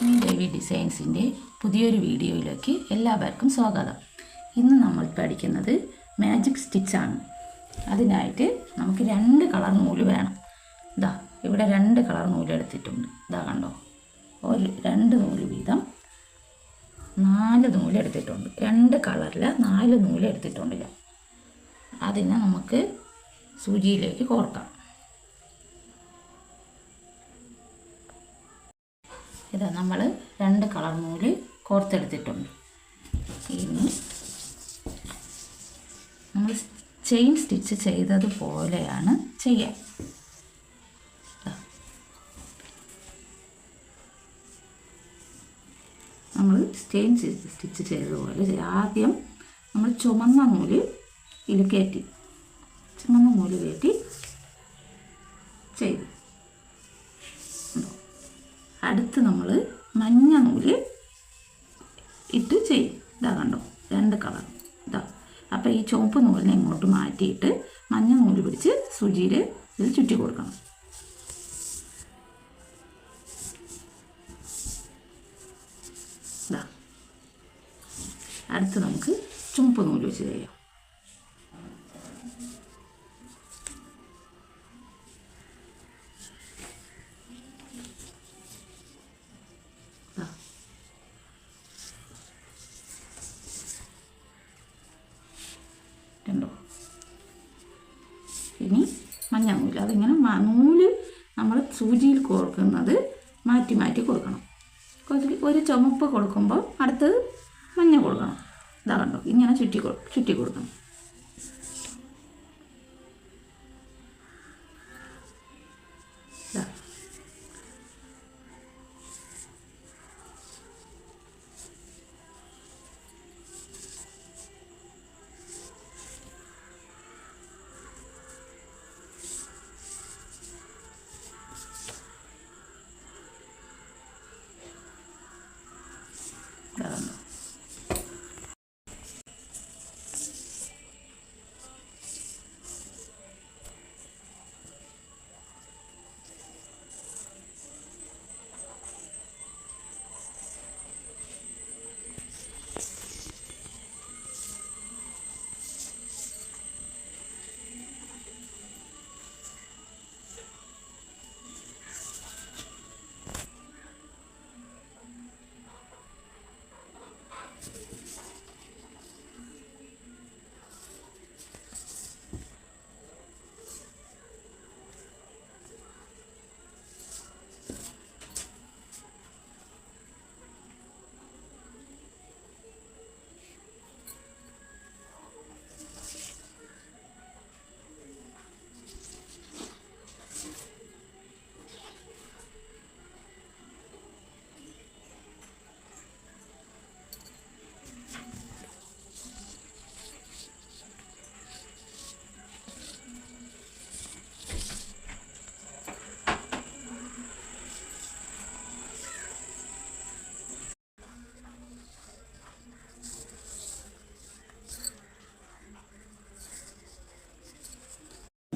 ലക്ഷ്മി ദേവി ഡിസൈൻസിൻ്റെ പുതിയൊരു വീഡിയോയിലേക്ക് എല്ലാവർക്കും സ്വാഗതം. ഇന്ന് നമ്മൾ പഠിക്കുന്നത് മാജിക് സ്റ്റിച്ചാണ്. അതിനായിട്ട് നമുക്ക് 2 കളർ നൂല് വേണം. ഇതാ ഇവിടെ 2 കളർ നൂല് എടുത്തിട്ടുണ്ട്. ഇതാ കണ്ടോ, 2 നൂല് വീതം 4 നൂല് എടുത്തിട്ടുണ്ട്. 2 കളറിൽ 4 നൂല് എടുത്തിട്ടുണ്ട്. അതിനെ നമുക്ക് സൂചിയിലേക്ക് കോർക്കാം. ഇതാ നമ്മൾ 2 കളർ നൂല് കോർത്തെടുത്തിട്ടുണ്ട്. ഇനി നമ്മൾ ചെയിൻ സ്റ്റിച്ച് ചെയ്തതുപോലെയാണ് ചെയ്യാൻ. നമ്മൾ ചെയിൻ സ്റ്റിച്ച് ചെയ്തതുപോലെ ആദ്യം നമ്മൾ ചുമന്ന നൂല് ഇതിൽ കയറ്റി ചെയ്തു. അടുത്ത് നമ്മൾ മഞ്ഞ നൂല് ഇട്ട് ചെയ്യും. ഇതാ കണ്ടോ, 2 കളർ ഇതാ. അപ്പോൾ ഈ ചുവപ്പ് നൂലിനെ ഇങ്ങോട്ട് മാറ്റിയിട്ട് മഞ്ഞ നൂല് പിടിച്ച് സൂചിയിൽ ഇതിൽ ചുറ്റി കൊടുക്കണം. ഇതാ അടുത്ത് നമുക്ക് ചുവപ്പ് നൂല് വെച്ച് ചെയ്യാം. ഇനി മഞ്ഞ നൂല്, അതിങ്ങനെ നൂല് നമ്മൾ സൂചിയിൽ കോർക്കുന്നത് മാറ്റി മാറ്റി കൊടുക്കണം. ഒരു ചുമപ്പ് കൊടുക്കുമ്പോൾ അടുത്തത് മഞ്ഞ കൊടുക്കണം. ഇതാ കണ്ടോ, ഇങ്ങനെ ചുറ്റി കൊടുക്കണം.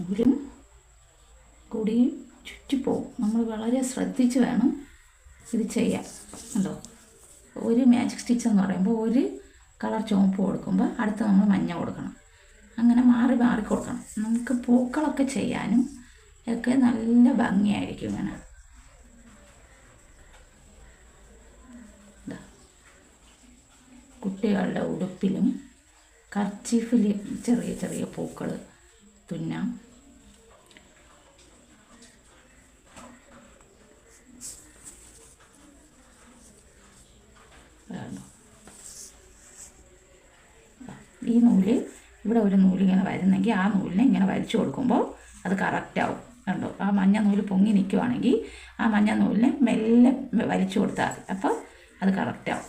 നൂലും കൂടി ചുറ്റിപ്പോവും. നമ്മൾ വളരെ ശ്രദ്ധിച്ച് വേണം ഇത് ചെയ്യാൻ. ഉണ്ടോ, ഒരു മാജിക് സ്റ്റിച്ച് എന്ന് പറയുമ്പോൾ ഒരു കളർ ചുവപ്പ് കൊടുക്കുമ്പോൾ അടുത്ത് നമ്മൾ മഞ്ഞ കൊടുക്കണം. അങ്ങനെ മാറി മാറി കൊടുക്കണം. നമുക്ക് പൂക്കളൊക്കെ ചെയ്യാനും ഒക്കെ നല്ല ഭംഗിയായിരിക്കും. ഇങ്ങനെ കുട്ടികളുടെ ഉടുപ്പിലും കർച്ചീഫിലും ചെറിയ ചെറിയ പൂക്കൾ തുന്നാം. ഈ നൂല് ഇവിടെ ഒരു നൂല് ഇങ്ങനെ വരുന്നെങ്കിൽ ആ നൂലിനെ ഇങ്ങനെ വലിച്ചു കൊടുക്കുമ്പോൾ അത് കറക്റ്റാവും. കണ്ടോ, ആ മഞ്ഞ നൂല് പൊങ്ങി നിൽക്കുവാണെങ്കിൽ ആ മഞ്ഞ നൂലിനെ മെല്ലെ വലിച്ചു കൊടുത്താൽ മതി. അപ്പോൾ അത് കറക്റ്റാവും.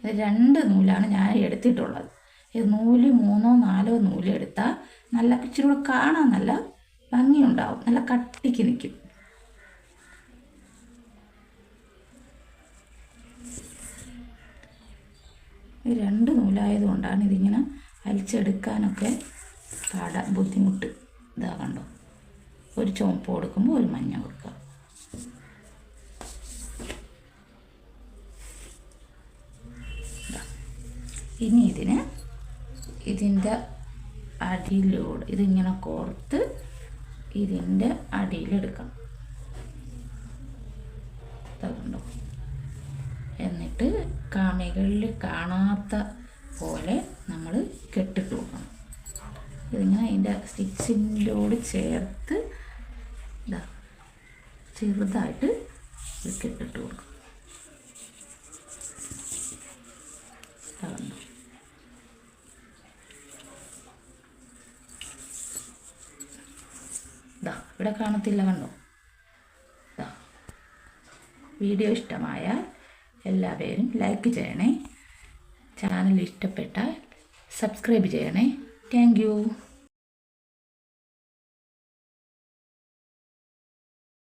ഇത് 2 നൂലാണ് ഞാൻ എടുത്തിട്ടുള്ളത്. ഇത് നൂല് 3ഓ 4ഓ നൂല് എടുത്താൽ നല്ല ഇച്ചിരി കൂടെ കാണാൻ നല്ല ഭംഗിയുണ്ടാവും, നല്ല കട്ടിക്ക് നിൽക്കും. ഈ 2 നൂലായതുകൊണ്ടാണ് ഇതിങ്ങനെ വലിച്ചെടുക്കാനൊക്കെ ബുദ്ധിമുട്ട്. ഇതാ കണ്ടോ, ഒരു ചുവപ്പ് കൊടുക്കുമ്പോൾ ഒരു മഞ്ഞ കൊടുക്കുക. ഇനി ഇതിൻ്റെ അടിയിലൂടെ ഇതിങ്ങനെ കോർത്ത് ഇതിൻ്റെ അടിയിലെടുക്കണം. കണ്ടോ? എന്നിട്ട് കാമികളിൽ കാണാത്ത പോലെ നമ്മൾ കെട്ടിട്ട് കൊടുക്കണം. ഇതിങ്ങനെ അതിൻ്റെ സ്റ്റിച്ചിൻ്റോട് ചേർത്ത് ചെറുതായിട്ട് കെട്ടിട്ട് കൊടുക്കണം. കണ്ടോ? ഇവിടെ കാണത്തില്ല, കണ്ടോ? വീഡിയോ ഇഷ്ടമായാൽ എല്ലാവരും ലൈക്ക് ചെയ്യണേ. ചാനൽ ഇഷ്ടപ്പെട്ടാൽ സബ്സ്ക്രൈബ് ചെയ്യണേ. Thank you.